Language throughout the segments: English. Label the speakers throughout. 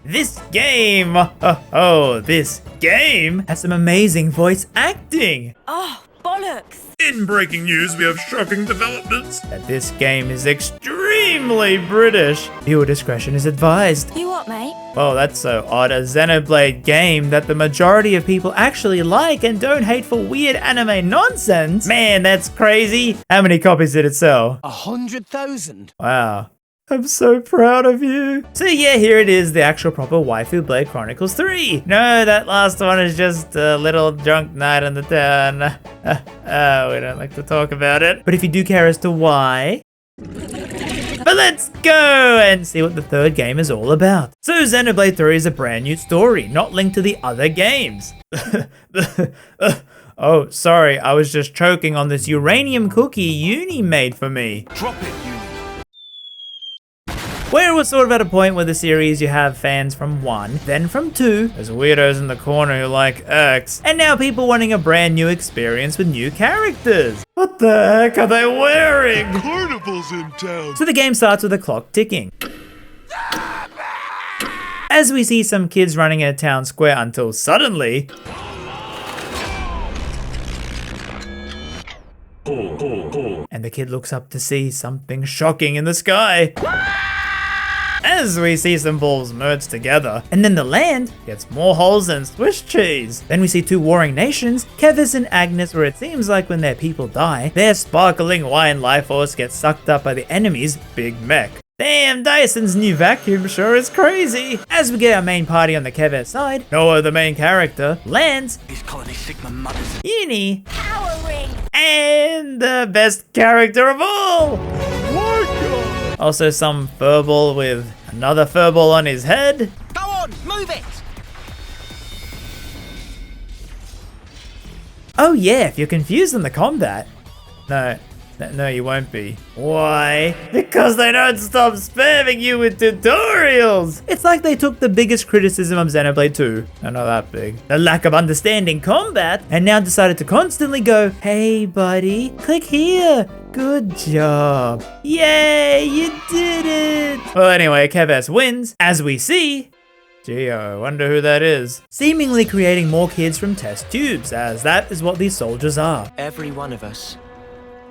Speaker 1: This game, this game has some amazing voice acting.
Speaker 2: Oh, bollocks.
Speaker 3: In breaking news, we have shocking developments.
Speaker 1: That this game is extremely British. Viewer discretion is advised.
Speaker 2: You what, mate?
Speaker 1: Well, that's so odd. A Xenoblade game that the majority of people actually like and don't hate for weird anime nonsense. Man, that's crazy. How many copies did it sell?
Speaker 4: 100,000.
Speaker 1: Wow. I'm so proud of you. So yeah, here it is, the actual proper Waifublade Chronicles 3. No, that last one is just a little drunk night in the town. We don't like to talk about it. But if you do care as to why... But let's go and see what the third game is all about. So Xenoblade 3 is a brand new story, not linked to the other games. Oh, sorry, I was just choking on this uranium cookie Uni made for me.
Speaker 4: Drop it, Uni.
Speaker 1: Where it was sort of at a point where the series you have fans from 1, then from 2, there's weirdos in the corner who like X, and now people wanting a brand new experience with new characters. What the heck are they wearing?
Speaker 3: Carnival's in town.
Speaker 1: So the game starts with a clock ticking, as we see some kids running in a town square until suddenly... And the kid looks up to see something shocking in the sky. As we see some balls merge together, and then the land gets more holes than Swiss cheese. Then we see two warring nations, Kevis and Agnes, where it seems like when their people die, their sparkling wine life force gets sucked up by the enemy's big mech. Damn, Dyson's new vacuum sure is crazy. As we get our main party on the Kevis side, Noah, the main character, lands,
Speaker 4: These colony Sigma mothers.
Speaker 1: Uni,
Speaker 2: Power ring.
Speaker 1: and the best character of all. Also some furball with another furball on his head.
Speaker 4: Go on, move it.
Speaker 1: Oh yeah, if you're confused in the combat. No, you won't be. Why? Because they don't stop spamming you with tutorials! It's like they took the biggest criticism of Xenoblade 2, no, not that big, the lack of understanding combat, and now decided to constantly go, hey buddy, click here, good job. Yay, you did it! Well anyway, Keves wins, as we see. Gee, I wonder who that is. Seemingly creating more kids from test tubes, as that is what these soldiers are.
Speaker 4: Every one of us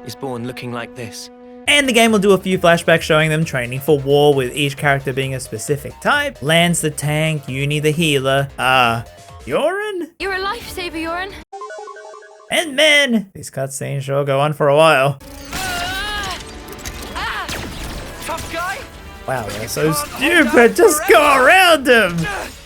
Speaker 4: is born looking like this.
Speaker 1: And the game will do a few flashbacks showing them training for war, with each character being a specific type. Lance the tank, Uni the healer, Yorin?
Speaker 2: You're a lifesaver, Yorin.
Speaker 1: And man, these cutscenes sure go on for a while.
Speaker 4: Tough guy?
Speaker 1: Wow, they're so stupid, just go around him!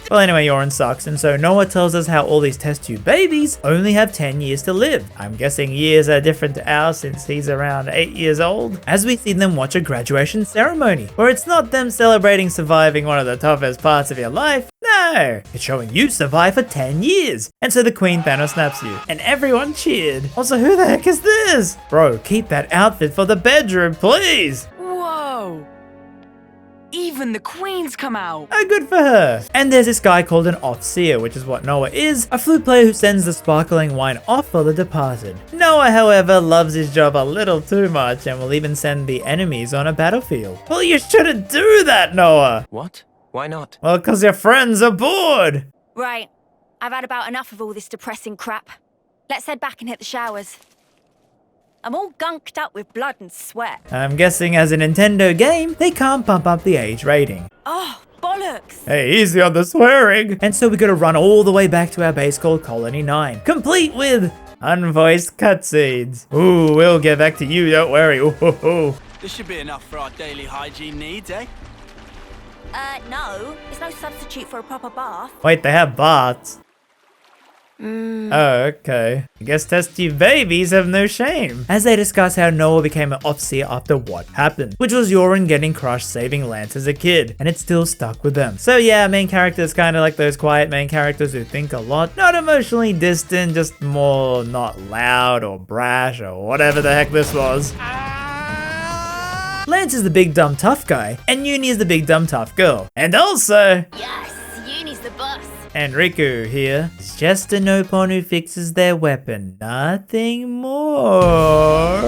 Speaker 1: Well anyway, Yorin sucks, and so Noah tells us how all these test tube babies only have 10 years to live. I'm guessing years are different to ours since he's around 8 years old. As we see them watch a graduation ceremony, where it's not them celebrating surviving one of the toughest parts of your life, no! It's showing you survive for 10 years. And so the Queen Thanos snaps you, and everyone cheered. Also, who the heck is this? Bro, keep that outfit for the bedroom, please!
Speaker 5: Whoa! Even the queens come out!
Speaker 1: Oh, good for her. And there's this guy called an Off-Seer, which is what Noah is, a flute player who sends the sparkling wine off for the departed. Noah, however, loves his job a little too much and will even send the enemies on a battlefield. Well, you shouldn't do that, Noah!
Speaker 4: What? Why not?
Speaker 1: Well, because your friends are bored!
Speaker 2: Right. I've had about enough of all this depressing crap. Let's head back and hit the showers. I'm all gunked up with blood and sweat.
Speaker 1: I'm guessing as a Nintendo game, they can't bump up the age rating.
Speaker 2: Oh, bollocks.
Speaker 1: Hey, easy on the swearing! And so we gotta run all the way back to our base called Colony 9, complete with unvoiced cutscenes. Ooh, we'll get back to you, don't worry. Ooh, hoo, hoo.
Speaker 5: This should be enough for our daily hygiene needs, eh?
Speaker 2: No. There's no substitute for a proper bath.
Speaker 1: Wait, they have baths. Oh, okay. I guess test tube babies have no shame. As they discuss how Noah became an Off-Seer after what happened, which was Yorin getting crushed saving Lance as a kid, and it still stuck with them. So yeah, main characters kind of like those quiet main characters who think a lot, not emotionally distant, just more not loud or brash or whatever the heck this was. Lance is the big dumb tough guy, and Uni is the big dumb tough girl. And also...
Speaker 2: Yes, Uni's the boss.
Speaker 1: And Riku here is just a no-pon who fixes their weapon, nothing more.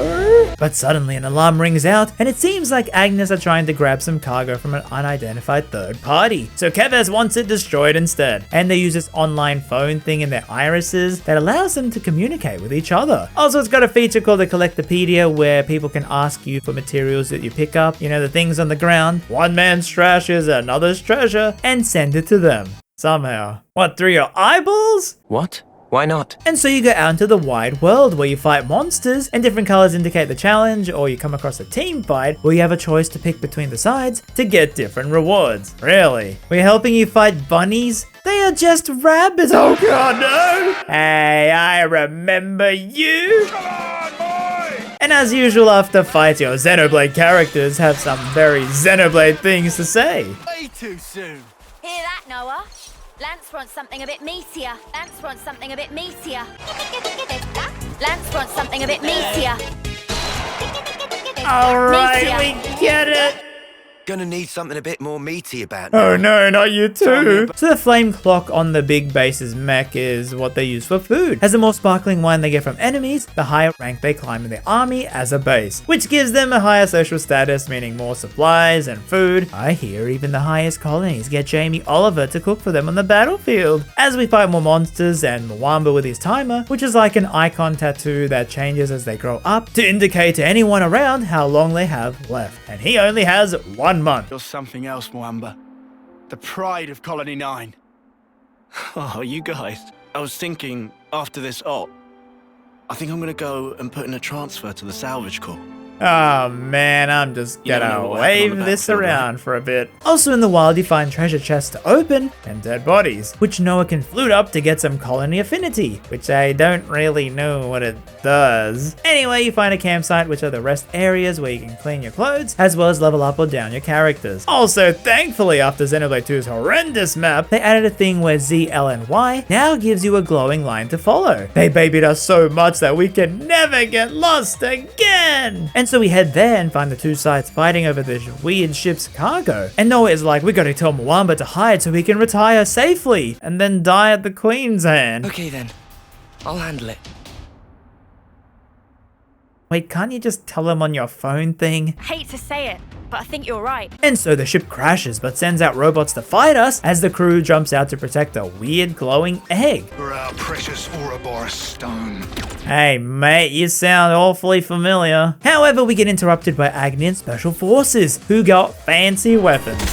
Speaker 1: But suddenly an alarm rings out, and it seems like Agnes are trying to grab some cargo from an unidentified third party. So Kevez wants it destroyed instead, and they use this online phone thing in their irises that allows them to communicate with each other. Also, it's got a feature called the Collectopedia where people can ask you for materials that you pick up, you know, the things on the ground. One man's trash is another's treasure, and send it to them. Somehow. What, through your eyeballs?
Speaker 4: What? Why not?
Speaker 1: And so you go out into the wide world where you fight monsters and different colors indicate the challenge, or you come across a team fight where you have a choice to pick between the sides to get different rewards. Really? We're helping you fight bunnies? They are just rabbits. Oh god, no! Hey, I remember you!
Speaker 3: Come on, boy!
Speaker 1: And as usual, after fights, your Xenoblade characters have some very Xenoblade things to say.
Speaker 6: Way too soon.
Speaker 2: Hear that, Noah? Lance wants something a bit meatier. Lance wants something a bit meatier. Lance wants something a bit meatier.
Speaker 1: Alright, we get it!
Speaker 6: Gonna need something a bit more meaty about
Speaker 1: Oh no, not you too! So the flame clock on the big base's mech is what they use for food. As the more sparkling wine they get from enemies, the higher rank they climb in their army as a base, which gives them a higher social status, meaning more supplies and food. I hear even the highest colonies get Jamie Oliver to cook for them on the battlefield. As we fight more monsters and Mwamba with his timer, which is like an icon tattoo that changes as they grow up to indicate to anyone around how long they have left. And he only has 1 month.
Speaker 7: You're something else, Mwamba. The pride of Colony 9. Oh, you guys. I was thinking, after this op, I think I'm gonna go and put in a transfer to the salvage corps.
Speaker 1: Oh man, I'm just
Speaker 7: You don't
Speaker 1: gonna
Speaker 7: know what happened on
Speaker 1: wave
Speaker 7: the
Speaker 1: this
Speaker 7: battlefield,
Speaker 1: around for a bit. Also in the wild you find treasure chests to open and dead bodies, which Noah can flute up to get some colony affinity, which I don't really know what it does. Anyway, you find a campsite, which are the rest areas where you can clean your clothes, as well as level up or down your characters. Also, thankfully after Xenoblade 2's horrendous map, they added a thing where Z, L, and Y now gives you a glowing line to follow. They babied us so much that we can never get lost again! And so we head there and find the two sides fighting over this weird ship's cargo. And Noah is like, we gotta tell Mwamba to hide so he can retire safely and then die at the Queen's hand.
Speaker 4: Okay then. I'll handle it.
Speaker 1: Wait, can't you just tell him on your phone thing?
Speaker 2: Hate to say it, but I think you're right.
Speaker 1: And so the ship crashes but sends out robots to fight us as the crew jumps out to protect a weird glowing egg.
Speaker 3: For our precious Ouroboros stone.
Speaker 1: Hey mate, you sound awfully familiar. However, we get interrupted by Agni and Special Forces, who got fancy weapons.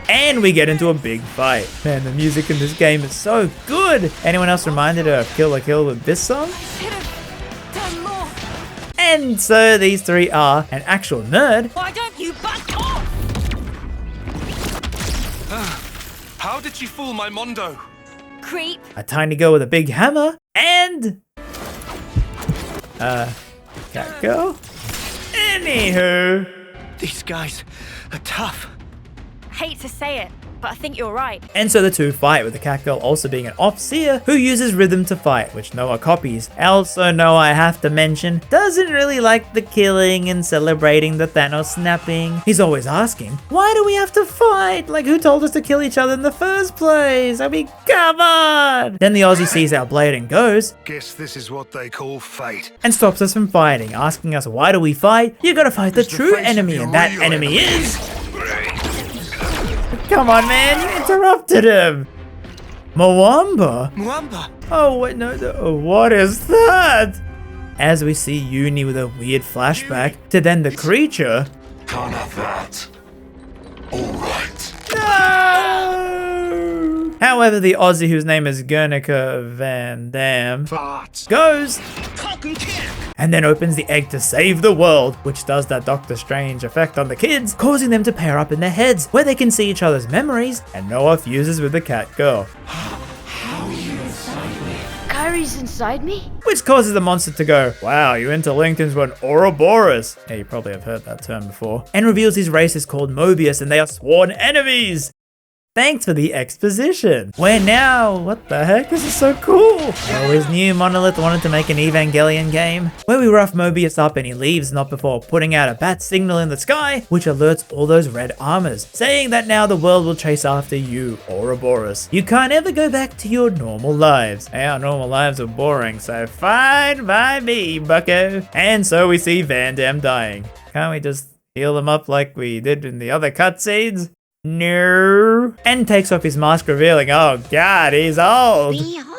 Speaker 1: And we get into a big fight. Man, the music in this game is so good. Anyone else reminded of Kill la Kill with this song?
Speaker 2: Should have done more.
Speaker 1: And so these three are an actual nerd,
Speaker 2: Why don't you back off?
Speaker 3: How did she fool my Mondo?
Speaker 2: Creep.
Speaker 1: a tiny girl with a big hammer, and cat girl? Anywho.
Speaker 7: These guys are tough.
Speaker 2: Hate to say it, but I think you're right.
Speaker 1: And so the two fight, with the cat girl also being an off-seer who uses rhythm to fight, which Noah copies. Also, Noah, I have to mention, doesn't really like the killing and celebrating the Thanos snapping. He's always asking, why do we have to fight? Like, who told us to kill each other in the first place? I mean, come on! Then the Aussie sees our blade and goes,
Speaker 3: Guess this is what they call fate.
Speaker 1: and stops us from fighting, asking us, why do we fight? You gotta fight the
Speaker 3: It's the
Speaker 1: true
Speaker 3: face of
Speaker 1: enemy,
Speaker 3: your
Speaker 1: and that
Speaker 3: real
Speaker 1: enemy
Speaker 3: enemy.
Speaker 1: is... Come on, man, you interrupted him! Mwamba?
Speaker 7: Mwamba!
Speaker 1: Oh, wait, no, what is that? As we see Uni with a weird flashback to then the creature.
Speaker 3: Can't have that. Alright.
Speaker 1: No! However, the Aussie, whose name is Guernica Van Dam,
Speaker 3: Farts.
Speaker 1: goes and then opens the egg to save the world, which does that Doctor Strange effect on the kids, causing them to pair up in their heads, where they can see each other's memories, and Noah fuses with the cat girl.
Speaker 8: Kyrie's inside me?
Speaker 1: Which causes the monster to go, wow, you interlinked into an Ouroboros. Yeah, you probably have heard that term before. And reveals his race is called Mobius and they are sworn enemies. Thanks for the exposition. We're now, what the heck, this is so cool. Always knew Monolith wanted to make an Evangelion game, where we rough Mobius up and he leaves not before putting out a bat signal in the sky, which alerts all those red armors, saying that now the world will chase after you, Ouroboros. You can't ever go back to your normal lives. Hey, our normal lives are boring, so fine by me, bucko. And so we see Van Damme dying. Can't we just heal them up like we did in the other cutscenes? No. And takes off his mask, revealing, oh god, he's old.
Speaker 9: Behold,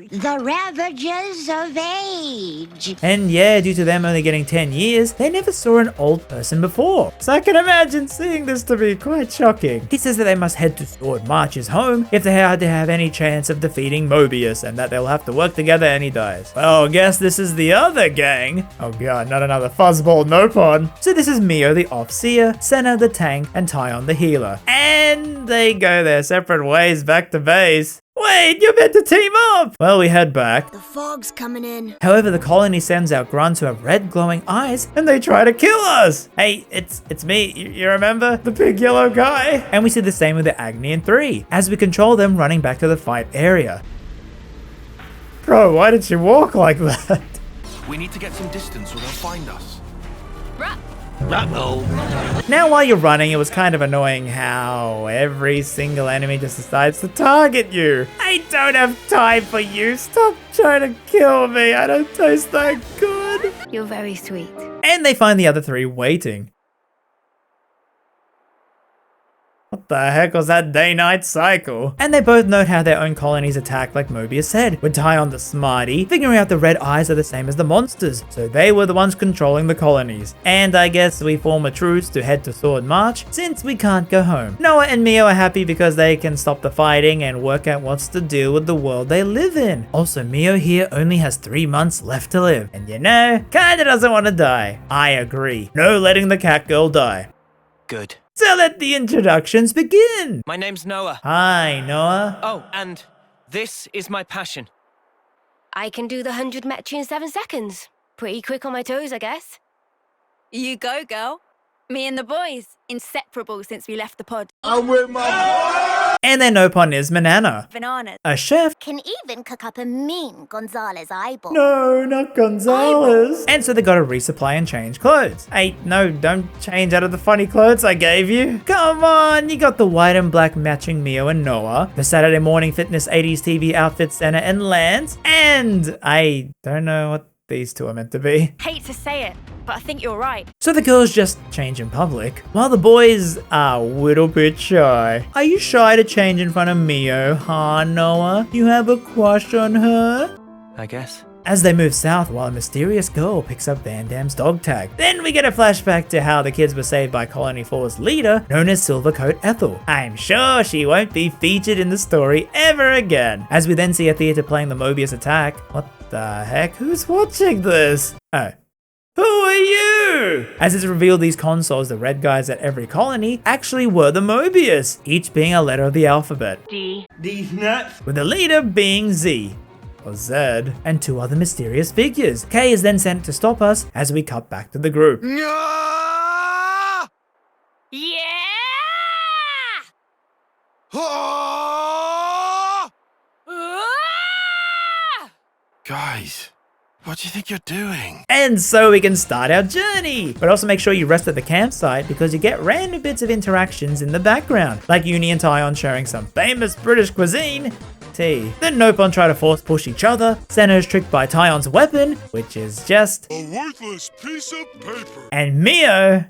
Speaker 9: the ravages of age.
Speaker 1: And yeah, due to them only getting 10 years, they never saw an old person before. So I can imagine seeing this to be quite shocking. He says that they must head to Sword March's home if they had to have any chance of defeating Mobius, and that they'll have to work together and he dies. Well, guess this is the other gang. Oh god, not another fuzzball Nopon. So this is Mio the Offseer, Senna the Tank, and Tyon the Healer. And they go their separate ways back to base. Wait, you're meant to team up! Well, we head back.
Speaker 9: The fog's coming in.
Speaker 1: However, the colony sends out grunts who have red glowing eyes and they try to kill us! Hey, it's me, you remember? The big yellow guy? And we see the same with the Agnian 3, as we control them running back to the fight area. Bro, why did you walk like that?
Speaker 3: We need to get some distance or they'll find us.
Speaker 1: Now while you're running, it was kind of annoying how every single enemy just decides to target you. I don't have time for you. Stop trying to kill me. I don't taste that good.
Speaker 2: You're very sweet.
Speaker 1: And they find the other three waiting. What the heck was that day-night cycle? And they both note how their own colonies attack like Mobius said, with Tyon the smarty figuring out the red eyes are the same as the monsters, so they were the ones controlling the colonies. And I guess we form a truce to head to Sword March since we can't go home. Noah and Mio are happy because they can stop the fighting and work out what's to do with the world they live in. Also, Mio here only has 3 months left to live, and you know, kinda doesn't want to die. I agree. No letting the cat girl die.
Speaker 4: Good.
Speaker 1: So let the introductions begin.
Speaker 4: My name's Noah.
Speaker 1: Hi, Noah.
Speaker 4: Oh, and this is my passion.
Speaker 2: I can do the 100 metri in 7 seconds. Pretty quick on my toes, I guess. You go, girl. Me and the boys, inseparable since we left the pod.
Speaker 3: I'm with my
Speaker 1: And their Nopon is Manana,
Speaker 2: Bananas.
Speaker 1: a chef.
Speaker 9: Can even cook up a mean Gonzalez eyeball.
Speaker 1: No, not Gonzalez. And so they gotta resupply and change clothes. Hey, no, don't change out of the funny clothes I gave you. Come on, you got the white and black matching Mio and Noah, the Saturday morning fitness 80s TV outfit Senna and Lance, and I don't know what these two are meant to be.
Speaker 2: Hate to say it, but I think you're right.
Speaker 1: So the girls just change in public, while the boys are a little bit shy. Are you shy to change in front of Mio, huh, Noah? You have a crush on her?
Speaker 4: I guess.
Speaker 1: As they move south while a mysterious girl picks up Van Damme's dog tag. Then we get a flashback to how the kids were saved by Colony 4's leader, known as Silvercoat Ethel. I'm sure she won't be featured in the story ever again. As we then see a theater playing the Mobius attack. What the heck? Who's watching this? Oh. Who are you? As it's revealed, these consoles, the red guys at every colony, actually were the Mobius, each being a letter of the alphabet.
Speaker 8: D.
Speaker 3: These nuts.
Speaker 1: With the leader being Z. Or Z, and 2 other mysterious figures. K is then sent to stop us as we cut back to the group.
Speaker 3: Ah!
Speaker 2: Yeah!
Speaker 3: Ah!
Speaker 2: Ah!
Speaker 3: Guys, what do you think you're doing?
Speaker 1: And so we can start our journey. But also make sure you rest at the campsite because you get random bits of interactions in the background, like Uni and Tyon sharing some famous British cuisine. Tea. Then Nopon try to force push each other. Senna is tricked by Tyon's weapon, which is just
Speaker 3: A worthless piece of paper.
Speaker 1: and Mio.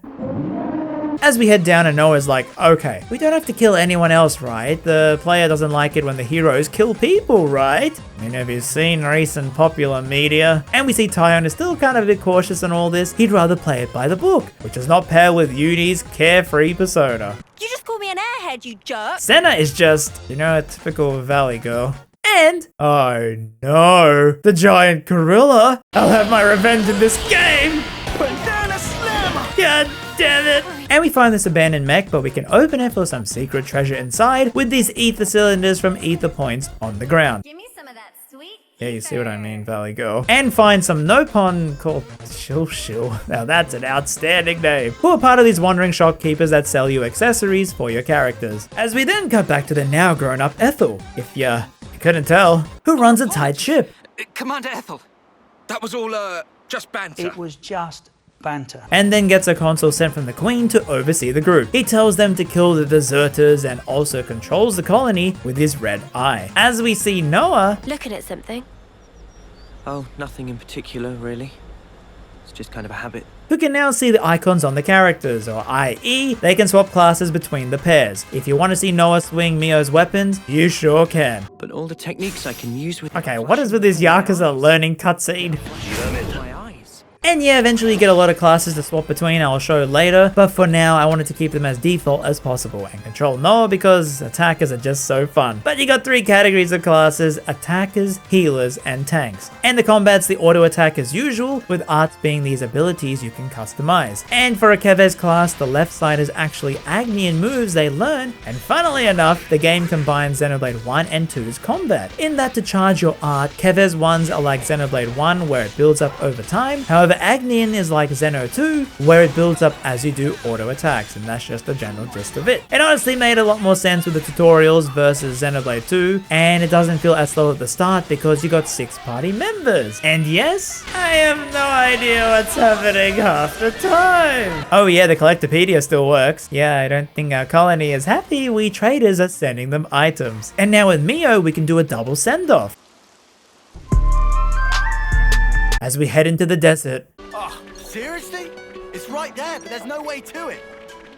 Speaker 1: As we head down and Noah's like, okay, we don't have to kill anyone else, right? The player doesn't like it when the heroes kill people, right? I mean, have you seen recent popular media? And we see Tyon is still kind of a bit cautious on all this. He'd rather play it by the book, which does not pair with Uni's carefree persona.
Speaker 2: You just called me an airhead, you jerk.
Speaker 1: Senna is just, you know, a typical valley girl. And, oh no, the giant gorilla. I'll have my revenge in this game.
Speaker 3: Banana slammer.
Speaker 1: God damn it. And we find this abandoned mech, but we can open it for some secret treasure inside with these ether cylinders from ether points on the ground.
Speaker 2: Give me some of that sweet
Speaker 1: Yeah, you see what I mean, Valley Girl. And find some Nopon called Shil. Now that's an outstanding name. Who are part of these wandering shopkeepers that sell you accessories for your characters. As we then cut back to the now grown up Ethel, if you couldn't tell, who runs a tight ship.
Speaker 10: Commander Ethel, that was all, just banter.
Speaker 11: It was just banter.
Speaker 1: And then gets a consul sent from the Queen to oversee the group. He tells them to kill the deserters and also controls the colony with his red eye. As we see Noah
Speaker 2: Looking at something.
Speaker 4: Oh, nothing in particular, really. It's just kind of a habit.
Speaker 1: who can now see the icons on the characters, or i.e. they can swap classes between the pairs. If you want to see Noah swing Mio's weapons, you sure can.
Speaker 4: But all the techniques I can use with...
Speaker 1: Okay, what is with this Yakuza learning cutscene?
Speaker 4: My eyes.
Speaker 1: And yeah, eventually you get a lot of classes to swap between, I'll show later, but for now I wanted to keep them as default as possible and control Noah because attackers are just so fun. But you got 3 categories of classes: attackers, healers, and tanks. And the combat's the auto attack as usual, with arts being these abilities you can customize. And for a Kevez class, the left side is actually Agnian moves they learn, and funnily enough, the game combines Xenoblade 1 and 2's combat, in that to charge your art, Kevez ones are like Xenoblade 1 where it builds up over time, however Agnian is like Xeno 2 where it builds up as you do auto attacks, and that's just the general gist of it. It honestly made a lot more sense with the tutorials versus Xenoblade 2, and it doesn't feel as slow at the start because you got 6 party members. And yes, I have no idea what's happening half the time. Oh yeah, the Collectopedia still works. Yeah, I don't think our colony is happy we traders are sending them items. And now with Mio, we can do a double send-off. As we head into the desert.
Speaker 6: Oh, seriously? It's right there, but there's no way to it.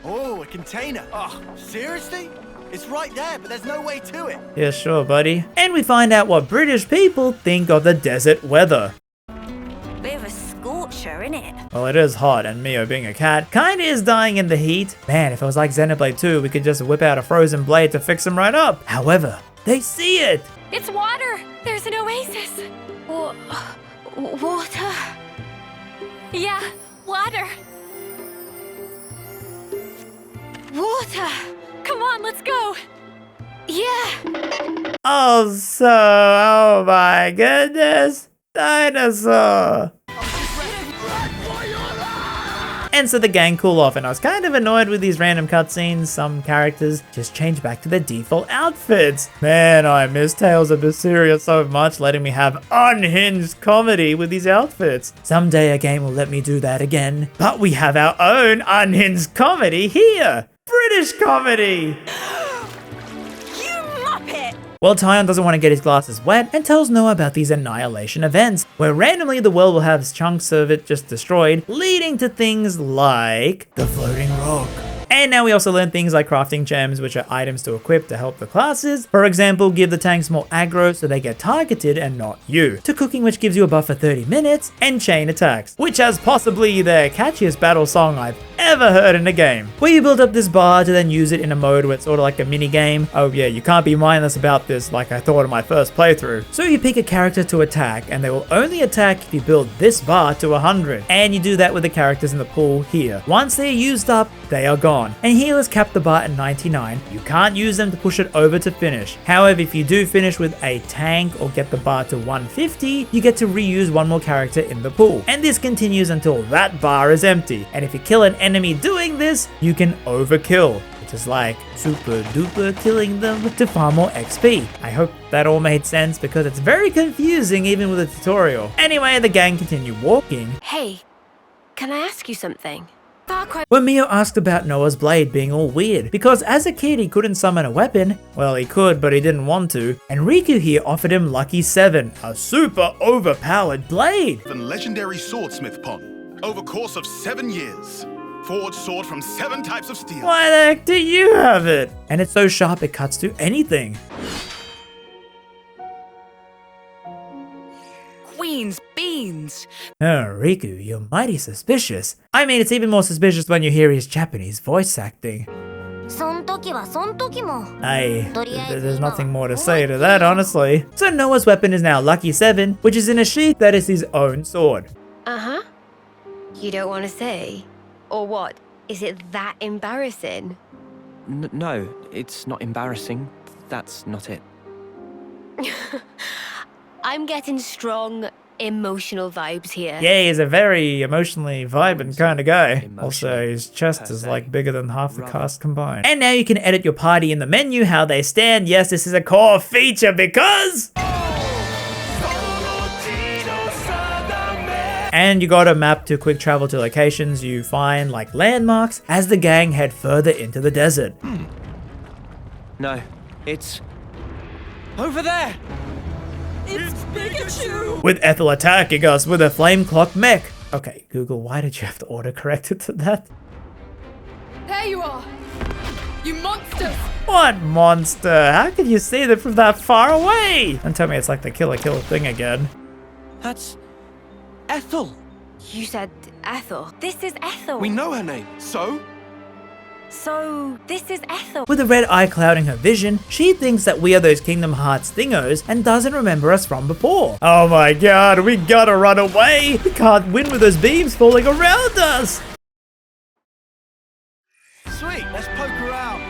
Speaker 6: Oh, a container. Oh, seriously? It's right there, but there's no way to it.
Speaker 1: Yeah, sure, buddy. And we find out what British people think of the desert weather.
Speaker 2: Bit of a scorcher, innit?
Speaker 1: Well, it is hot, and Mio being a cat kinda is dying in the heat. Man, if it was like Xenoblade 2, we could just whip out a frozen blade to fix him right up. However, they see it.
Speaker 2: It's water! There's an oasis! Water? Yeah, water! Water! Come on, let's go! Yeah!
Speaker 1: Oh my goodness, dinosaur! And so the gang cool off, and I was kind of annoyed with these random cutscenes. Some characters just change back to their default outfits. Man, I miss Tales of Berseria so much, letting me have unhinged comedy with these outfits. Someday a game will let me do that again. But we have our own unhinged comedy here. British comedy! Well, Tyon doesn't want to get his glasses wet and tells Noah about these annihilation events, where randomly the world will have chunks of it just destroyed, leading to things like the floating rock. And now we also learn things like crafting gems, which are items to equip to help the classes. For example, give the tanks more aggro so they get targeted and not you. To cooking, which gives you a buff for 30 minutes. And chain attacks, which has possibly the catchiest battle song I've ever heard in a game. Where you build up this bar to then use it in a mode where it's sort of like a mini game. Oh yeah, you can't be mindless about this like I thought in my first playthrough. So you pick a character to attack, and they will only attack if you build this bar to 100. And you do that with the characters in the pool here. Once they're used up, they are gone. And healers cap the bar at 99. You can't use them to push it over to finish. However, if you do finish with a tank or get the bar to 150, you get to reuse one more character in the pool. And this continues until that bar is empty. And if you kill an enemy doing this, you can overkill, which is like super duper killing them to farm more XP. I hope that all made sense because it's very confusing even with a tutorial. Anyway, the gang continue walking.
Speaker 2: Hey, can I ask you something?
Speaker 1: When Mio asked about Noah's blade being all weird, because as a kid he couldn't summon a weapon. Well, he could, but he didn't want to. And Riku here offered him Lucky 7, a super overpowered blade.
Speaker 3: And legendary swordsmith pon. Over course of 7 years. Forged sword from 7 types of steel.
Speaker 1: Why the heck do you have it? And it's so sharp it cuts through anything.
Speaker 5: Queen's beans.
Speaker 1: Oh, Riku, you're mighty suspicious. I mean, it's even more suspicious when you hear his Japanese voice acting. There's nothing more to say to that, honestly. So Noah's weapon is now Lucky 7, which is in a sheath that is his own sword.
Speaker 2: Uh-huh. You don't want to say? Or what? Is it that embarrassing?
Speaker 4: No, it's not embarrassing. That's not it.
Speaker 2: I'm getting strong emotional vibes here.
Speaker 1: Yeah, he's a very emotionally vibrant kind of guy. Also, his chest is like bigger than half the cast combined. And now you can edit your party in the menu, how they stand. Yes, this is a core feature because... And you got a map to quick travel to locations you find, like landmarks, as the gang head further into the desert.
Speaker 4: No, it's... over there!
Speaker 5: It's Pikachu!
Speaker 1: With Ethel attacking us with a flame clock mech. Okay, Google, why did you have to autocorrect it to that?
Speaker 5: There you are! You monsters!
Speaker 1: What monster? How can you see them from that far away? Don't tell me it's like the killer thing again.
Speaker 4: That's... Ethel!
Speaker 2: You said Ethel. This is Ethel.
Speaker 6: We know her name, so?
Speaker 2: So, this is Ethel.
Speaker 1: With a red eye clouding her vision, she thinks that we are those Kingdom Hearts thingos and doesn't remember us from before. Oh my god, we gotta run away! We can't win with those beams falling around us!
Speaker 6: Sweet, let's poke around.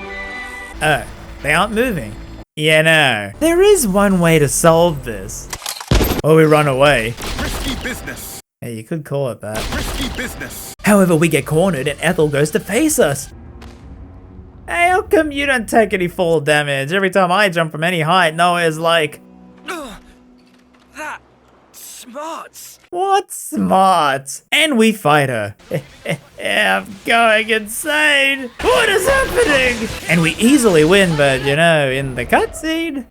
Speaker 1: Oh, they aren't moving. Yeah, no. There is one way to solve this. Or we run away.
Speaker 3: Risky business.
Speaker 1: Hey, you could call it that.
Speaker 3: Risky business.
Speaker 1: However, we get cornered and Ethel goes to face us. Hey, how come you don't take any fall damage? Every time I jump from any height, Noah is like...
Speaker 10: That... smarts.
Speaker 1: What smart? And we fight her. I'm going insane. What is happening? And we easily win, but you know, in the cutscene...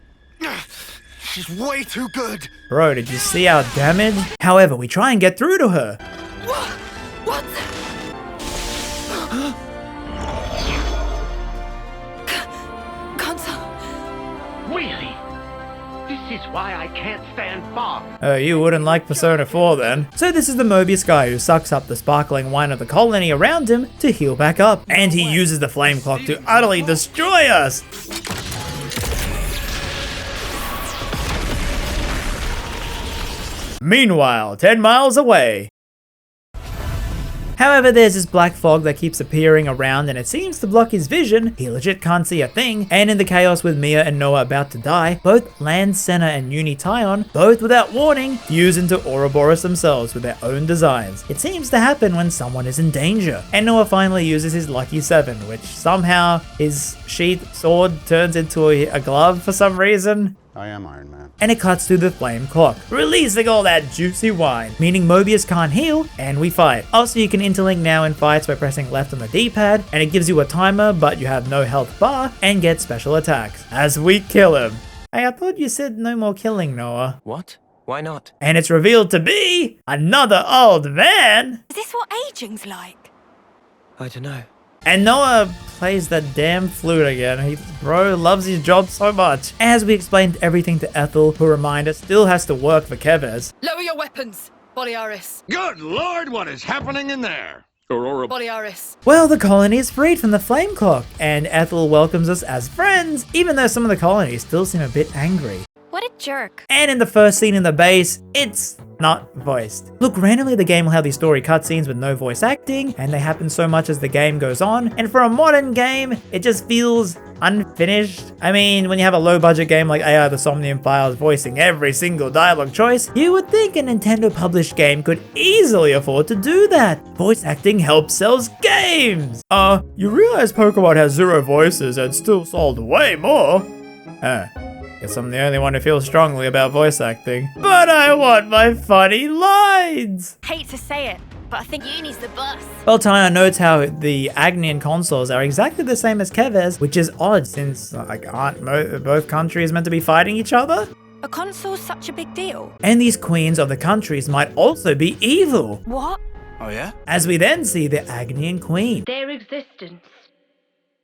Speaker 3: She's way too good.
Speaker 1: Bro, did you see our damage? However, we try and get through to her.
Speaker 5: What? Console.
Speaker 12: Really? This is why I can't stand fog.
Speaker 1: Oh, you wouldn't like Persona 4 then. So this is the Mobius guy who sucks up the sparkling wine of the colony around him to heal back up. And he uses the flame clock to utterly destroy us. Meanwhile, 10 miles away. However, there's this black fog that keeps appearing around and it seems to block his vision. He legit can't see a thing. And in the chaos with Mia and Noah about to die, both Land, Senna and Uni Tyon, both without warning, fuse into Ouroboros themselves with their own designs. It seems to happen when someone is in danger. And Noah finally uses his Lucky 7, which somehow his sheath sword turns into a glove for some reason.
Speaker 13: I am Iron Man.
Speaker 1: And it cuts through the flame clock, releasing all that juicy wine, meaning Mobius can't heal, and we fight. Also, you can interlink now in fights by pressing left on the D-pad, and it gives you a timer, but you have no health bar, and get special attacks, as we kill him. Hey, I thought you said no more killing, Noah.
Speaker 4: What? Why not?
Speaker 1: And it's revealed to be another old man!
Speaker 2: Is this what aging's like?
Speaker 4: I don't know.
Speaker 1: And Noah plays that damn flute again. Bro loves his job so much. As we explained everything to Ethel, who reminder still has to work for Kevez.
Speaker 5: Lower your weapons, Boliaris.
Speaker 12: Good lord, what is happening in there? Aurora.
Speaker 5: Boliaris.
Speaker 1: Well, the colony is freed from the flame clock, and Ethel welcomes us as friends, even though some of the colonies still seem a bit angry.
Speaker 2: What a jerk.
Speaker 1: And in the first scene in the base, it's not voiced. Look, randomly the game will have these story cutscenes with no voice acting, and they happen so much as the game goes on, and for a modern game, it just feels unfinished. I mean, when you have a low budget game like AI The Somnium Files voicing every single dialogue choice, you would think a Nintendo published game could easily afford to do that. Voice acting helps sells games. You realize Pokemon has 0 voices and still sold way more? Guess I'm the only one who feels strongly about voice acting. But I want my funny lines!
Speaker 2: Hate to say it, but I think Uni's the boss.
Speaker 1: Well, Tanya notes how the Agnian consoles are exactly the same as Kevez, which is odd since, aren't both countries meant to be fighting each other?
Speaker 2: A console's such a big deal.
Speaker 1: And these queens of the countries might also be evil.
Speaker 2: What?
Speaker 6: Oh yeah?
Speaker 1: As we then see the Agnian queen.
Speaker 8: Their existence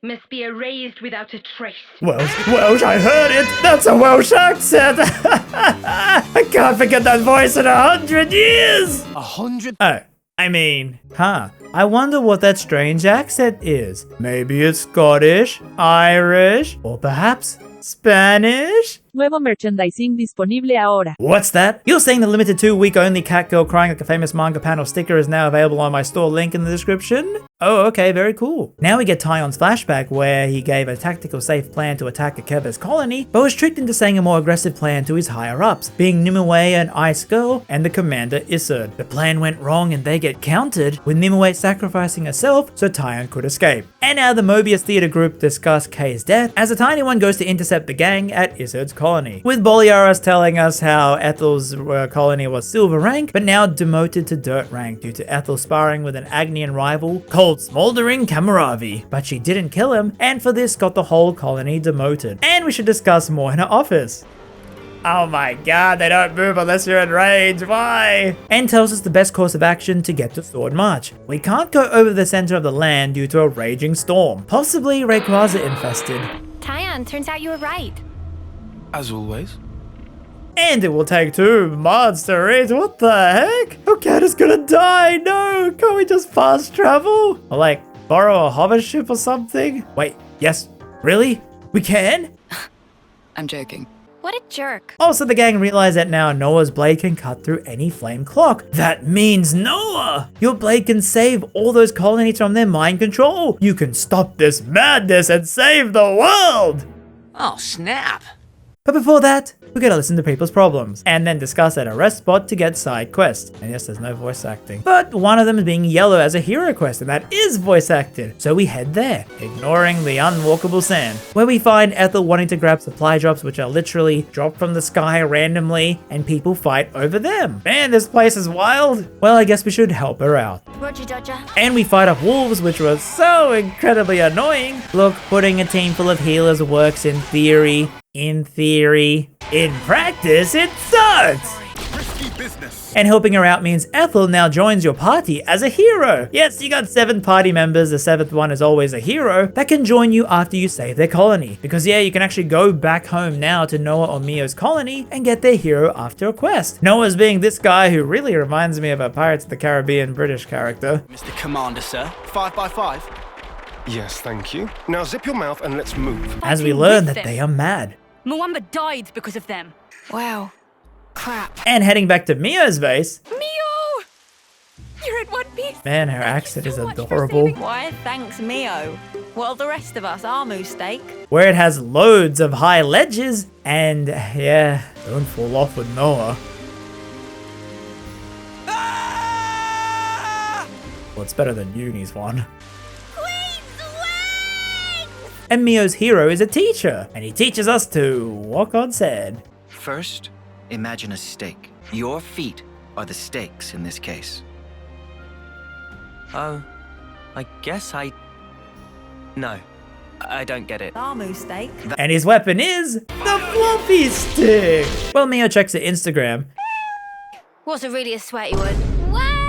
Speaker 8: must be erased without a trace.
Speaker 1: Welsh, I heard it! That's a Welsh accent! I can't forget that voice in 100 years!
Speaker 6: 100?
Speaker 1: Oh, I mean, I wonder what that strange accent is. Maybe it's Scottish, Irish, or perhaps Spanish?
Speaker 13: Nuevo merchandising disponible ahora.
Speaker 1: What's that? You're saying the limited 2-week only cat girl crying like a famous manga panel sticker is now available on my store link in the description? Oh, okay, very cool. Now we get Tayon's flashback where he gave a tactical safe plan to attack Akeba's colony, but was tricked into saying a more aggressive plan to his higher-ups, being Nimue, an ice girl, and the commander Iserd. The plan went wrong and they get countered, with Nimue sacrificing herself so Tayon could escape. And now the Mobius Theater group discuss Kay's death as the Tiny One goes to intercept the gang at Iserd's colony, with Boliaris telling us how Ethel's colony was silver rank, but now demoted to dirt rank due to Ethel sparring with an Agnian rival called Smoldering Kamaravi, but she didn't kill him, and for this got the whole colony demoted. And we should discuss more in her office. Oh my god, they don't move unless you're in range, why? And tells us the best course of action to get to Sword March. We can't go over the center of the land due to a raging storm, possibly Rayquaza infested.
Speaker 2: Tayan, turns out you were right.
Speaker 7: As always.
Speaker 1: And it will take 2 months to reach. What the heck? Our cat is gonna die. No, can't we just fast travel? Or like borrow a hover ship or something? Wait, yes, really? We can?
Speaker 5: I'm joking.
Speaker 2: What a jerk.
Speaker 1: Also, the gang realize that now Noah's blade can cut through any flame clock. That means Noah! Your blade can save all those colonies from their mind control. You can stop this madness and save the world!
Speaker 5: Oh, snap.
Speaker 1: But before that, we gotta listen to people's problems, and then discuss at a rest spot to get side quests. And yes, there's no voice acting. But one of them is being yellow as a hero quest, and that is voice acted. So we head there, ignoring the unwalkable sand, where we find Ethel wanting to grab supply drops which are literally dropped from the sky randomly, and people fight over them. Man, this place is wild. Well, I guess we should help her out.
Speaker 2: Roger, Dodger.
Speaker 1: And we fight off wolves, which was so incredibly annoying. Look, putting a team full of healers works in theory. In theory. In practice, it sucks!
Speaker 3: Risky business.
Speaker 1: And helping her out means Ethel now joins your party as a hero. Yes, you got 7 party members, the 7th one is always a hero, that can join you after you save their colony. Because yeah, you can actually go back home now to Noah or Mio's colony and get their hero after a quest. Noah's being this guy who really reminds me of a Pirates of the Caribbean British character.
Speaker 7: Mr. Commander, sir. 5 by 5.
Speaker 14: Yes, thank you. Now zip your mouth and let's move.
Speaker 1: As we learn that they are mad.
Speaker 15: Mwamba died because of them.
Speaker 5: Wow. Crap.
Speaker 1: And heading back to Mio's base.
Speaker 15: Mio! You're in one piece.
Speaker 1: Man, her accent is adorable.
Speaker 15: Why, thanks, Mio. While the rest of us are mistake.
Speaker 1: Where it has loads of high ledges, and yeah, don't fall off with Noah. Well, it's better than Uni's one. And Mio's hero is a teacher, and he teaches us to walk on sand.
Speaker 16: First, imagine a stake. Your feet are the stakes in this case.
Speaker 4: Oh, I guess No, I don't get it.
Speaker 15: Our mistake.
Speaker 1: And his weapon is the floppy stick. Well, Mio checks her Instagram.
Speaker 2: Was it really a sweaty one? What?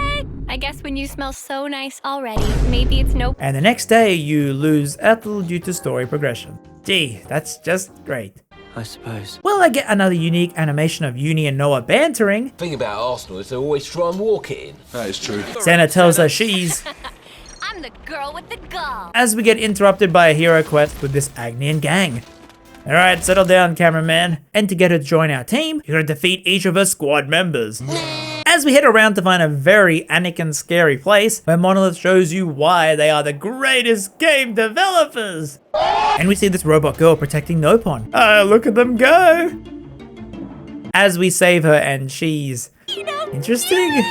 Speaker 2: I guess when you smell so nice already, maybe it's no.
Speaker 1: And the next day, you lose Ethel due to story progression. Gee, that's just great.
Speaker 4: I suppose.
Speaker 1: Well, I get another unique animation of Uni and Noah bantering.
Speaker 17: The thing about Arsenal is they always try and walk it in. That is true.
Speaker 1: Santa tells her she's...
Speaker 2: I'm the girl with the gall.
Speaker 1: As we get interrupted by a hero quest with this Agnian gang. Alright, settle down, cameraman. And to get her to join our team, you're gonna defeat each of her squad members. As we head around to find a very Anakin scary place where Monolith shows you why they are the greatest game developers. And we see this robot girl protecting Nopon. Oh, look at them go. As we save her and she's interesting.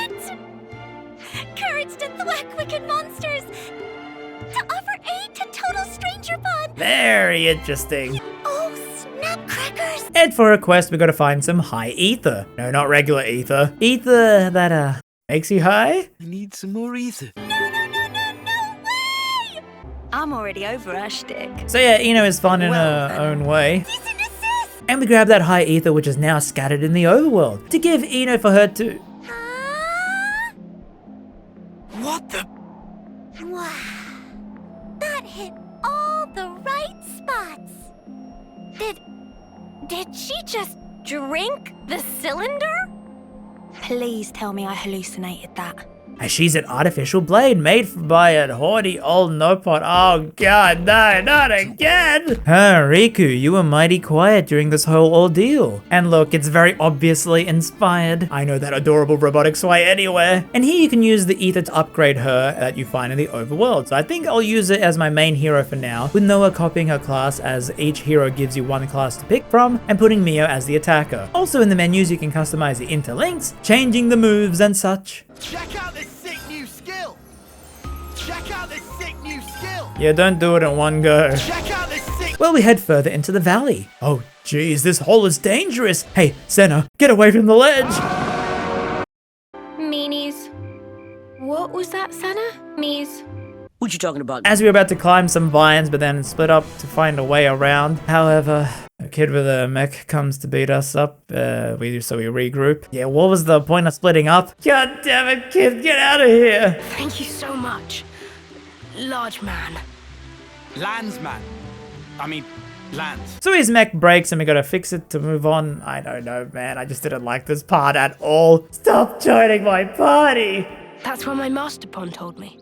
Speaker 9: Courage to thwack wicked monsters. To offer aid to total stranger pod.
Speaker 1: Very interesting.
Speaker 9: Oh, snap crackers.
Speaker 1: And for a quest, we gotta find some high ether. No, not regular ether. Ether that, makes you high?
Speaker 6: I need some more ether.
Speaker 9: No way!
Speaker 15: I'm already over her shtick.
Speaker 1: So yeah, Ino is fun in her own way. And we grab that high ether, which is now scattered in the overworld, to give Ino for her to...
Speaker 6: What the?
Speaker 9: Wow. That hit all the right spots.
Speaker 2: Did she just drink the cylinder?
Speaker 15: Please tell me I hallucinated that.
Speaker 1: And she's an artificial blade made by a haughty old Nopot. Oh god, no, not again! Riku, you were mighty quiet during this whole ordeal. And look, it's very obviously inspired. I know that adorable robotic sway anywhere. And here you can use the ether to upgrade her that you find in the overworld. So I think I'll use it as my main hero for now, with Noah copying her class as each hero gives you one class to pick from, and putting Mio as the attacker. Also in the menus you can customize the interlinks, changing the moves and such.
Speaker 6: Check out this sick new skill! Check out this sick new skill!
Speaker 1: Yeah, don't do it in one go.
Speaker 6: Check out this sick—
Speaker 1: Well, we head further into the valley. Oh geez, this hole is dangerous. Hey, Senna, get away from the ledge!
Speaker 2: Meanies. What was that, Senna? Mees.
Speaker 4: What you talking about?
Speaker 1: As we were about to climb some vines, but then split up to find a way around. However, a kid with a mech comes to beat us up, so we regroup. Yeah, what was the point of splitting up? God damn it, kid, get out of here!
Speaker 8: Thank you so much, large man.
Speaker 7: Landsman. I mean, lands.
Speaker 1: So his mech breaks and we gotta fix it to move on. I don't know, man, I just didn't like this part at all. Stop joining my party!
Speaker 8: That's what my master pon told me.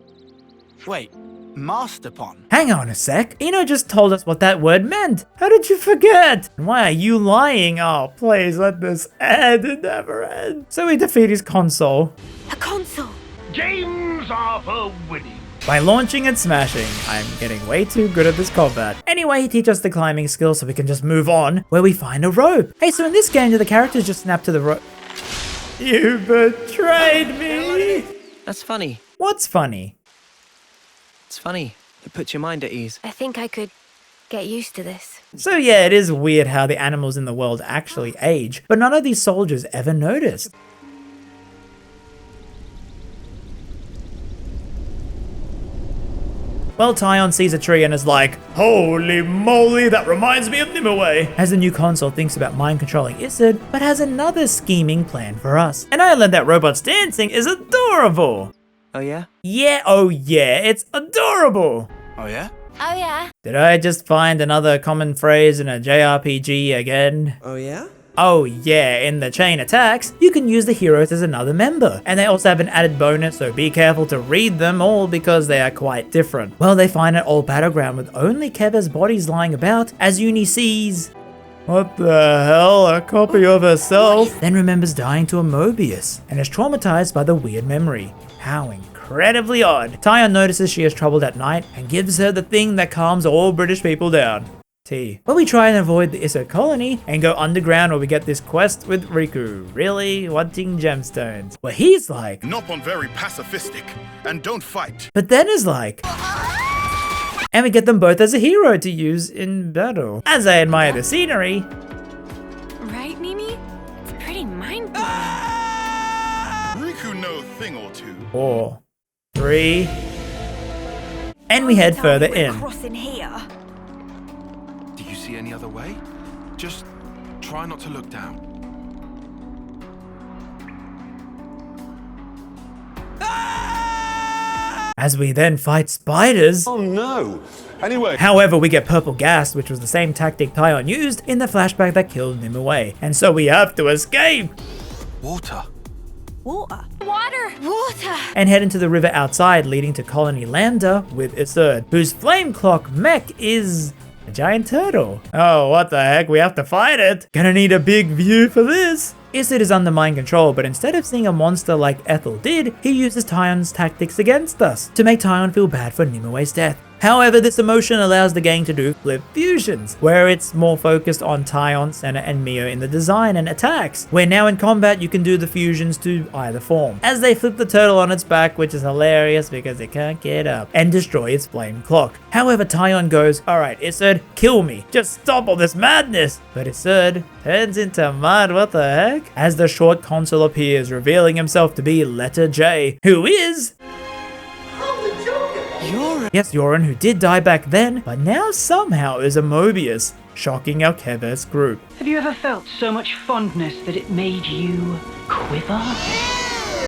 Speaker 7: Wait, Masterpon?
Speaker 1: Hang on a sec. Eno just told us what that word meant. How did you forget? And why are you lying? Oh, please let this end. It never ends. So we defeat his console.
Speaker 2: A console.
Speaker 12: Games are for winning.
Speaker 1: By launching and smashing. I'm getting way too good at this combat. Anyway, he teaches us the climbing skill so we can just move on, where we find a rope. Hey, so in this game, do the characters just snap to the rope? You betrayed me!
Speaker 4: That's funny.
Speaker 1: What's funny?
Speaker 4: It's funny. It puts your mind at ease.
Speaker 2: I think I could get used to this.
Speaker 1: So yeah, it is weird how the animals in the world actually age, but none of these soldiers ever noticed. Well, Tyon sees a tree and is like, holy moly, that reminds me of Nimue! As the new console thinks about mind controlling Isid, but has another scheming plan for us. And I learned that robots dancing is adorable!
Speaker 4: Oh yeah?
Speaker 1: Yeah, oh yeah, it's adorable!
Speaker 7: Oh yeah?
Speaker 2: Oh yeah?
Speaker 1: Did I just find another common phrase in a JRPG again?
Speaker 4: Oh yeah?
Speaker 1: Oh yeah, in the chain attacks, you can use the heroes as another member. And they also have an added bonus, so be careful to read them all because they are quite different. Well, they find an old battleground with only Keva's bodies lying about as Uni sees... What the hell? A copy of herself? Then remembers dying to a Mobius and is traumatized by the weird memory. How incredibly odd. Tyon notices she has trouble at night and gives her the thing that calms all British people down. Tea. But we try and avoid the Iso colony and go underground where we get this quest with Riku, really wanting gemstones. Where he's like,
Speaker 3: Nopon very pacifistic and don't fight.
Speaker 1: But then is like, and we get them both as a hero to use in battle. As I admire the scenery.
Speaker 2: Right, Mimi? It's pretty mind-blowing.
Speaker 3: Riku know a thing or two.
Speaker 1: 4, 3, and we head further in.
Speaker 5: Crossing here.
Speaker 10: Do you see any other way? Just try not to look down.
Speaker 1: As we then fight spiders.
Speaker 17: Oh no! Anyway.
Speaker 1: However, we get purple gas, which was the same tactic Tyon used in the flashback that killed Nimue. And so we have to escape!
Speaker 10: Water.
Speaker 5: Water.
Speaker 2: Water! Water!
Speaker 1: And head into the river outside, leading to Colony Lambda with Isurd, whose flame clock mech is a giant turtle. Oh, what the heck, we have to fight it! Gonna need a big view for this! Isurd is under mind control, but instead of seeing a monster like Ethel did, he uses Tyon's tactics against us, to make Tyon feel bad for Nimue's death. However, this emotion allows the game to do flip fusions, where it's more focused on Tyon, Senna, and Mio in the design and attacks, where now in combat you can do the fusions to either form, as they flip the turtle on its back, which is hilarious because it can't get up, and destroy its flame clock. However, Tyon goes, alright Isurd, kill me, just stop all this madness! But Isurd turns into mud, what the heck? As the short console appears, revealing himself to be Letter J, who is... Yes, Yoren, who did die back then, but now somehow is a Mobius, shocking our Keves group.
Speaker 11: Have you ever felt so much fondness that it made you quiver?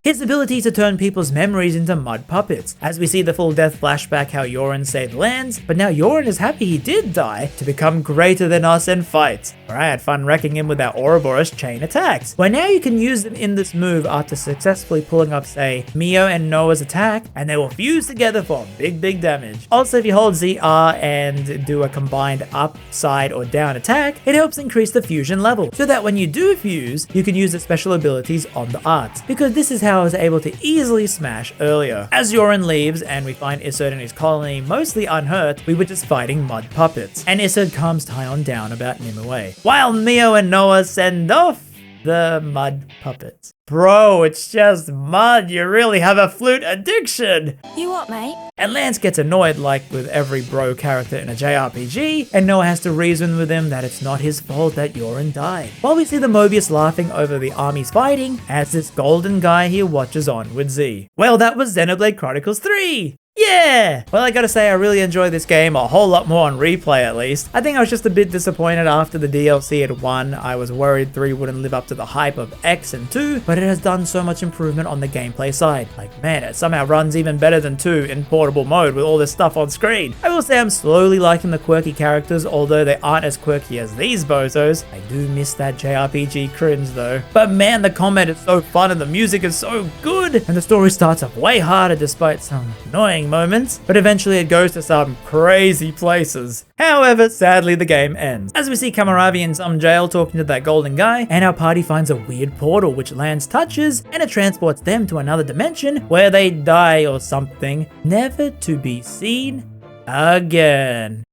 Speaker 1: his ability to turn people's memories into mud puppets, as we see the full death flashback how Yorin saved Lance, but now Yorin is happy he did die to become greater than us and fight, where I had fun wrecking him with our Ouroboros chain attacks, where now you can use them in this move after successfully pulling up, say, Mio and Noah's attack, and they will fuse together for big damage. Also, if you hold ZR and do a combined up, side, or down attack, it helps increase the fusion level, so that when you do fuse, you can use the special abilities on the arts, because this is how I was able to easily smash earlier. As Yorin leaves and we find Iserd and his colony mostly unhurt, we were just fighting mud puppets, and Iserd calms Tyon down about Nimue, while Mio and Noah send off the mud puppets. Bro, it's just mud. You really have a flute addiction.
Speaker 2: You what, mate?
Speaker 1: And Lance gets annoyed like with every bro character in a JRPG, and Noah has to reason with him that it's not his fault that Yorin died. While we see the Mobius laughing over the armies fighting, as this golden guy here watches on with Z. Well, that was Xenoblade Chronicles 3! Yeah! Well, I gotta say, I really enjoyed this game a whole lot more on replay at least. I think I was just a bit disappointed after the DLC had won. I was worried 3 wouldn't live up to the hype of X and 2, but it has done so much improvement on the gameplay side. Like, man, it somehow runs even better than 2 in portable mode with all this stuff on screen. I will say I'm slowly liking the quirky characters, although they aren't as quirky as these bozos. I do miss that JRPG cringe though. But man, the combat is so fun and the music is so good, and the story starts off way harder despite some annoying moments, but eventually it goes to some crazy places. However, sadly the game ends, as we see Kamaravi in some jail talking to that golden guy, and our party finds a weird portal which Lance touches, and it transports them to another dimension where they die or something, never to be seen again.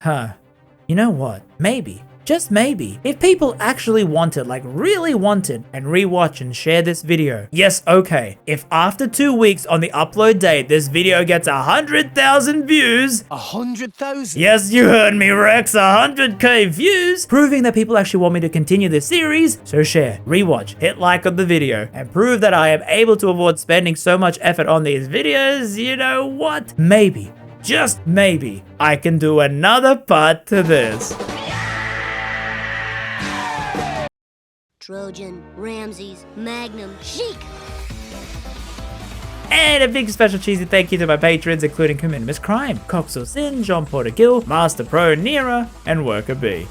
Speaker 1: Huh. You know what? Maybe. Just maybe, if people actually wanted, like really wanted, and rewatch and share this video. Yes, okay, if after 2 weeks on the upload date, this video gets 100,000 views.
Speaker 6: 100,000?
Speaker 1: Yes, you heard me, Rex, 100k views, proving that people actually want me to continue this series. So share, rewatch, hit like on the video, and prove that I am able to avoid spending so much effort on these videos. You know what? Maybe, just maybe, I can do another part to this.
Speaker 9: Trojan, RamZaes, Magnum, Chic!
Speaker 1: And a big special cheesy thank you to my patrons, including Cominimus Crime, Coxel Sin, John Porter Gill, Master Pro Nera, and Worker B.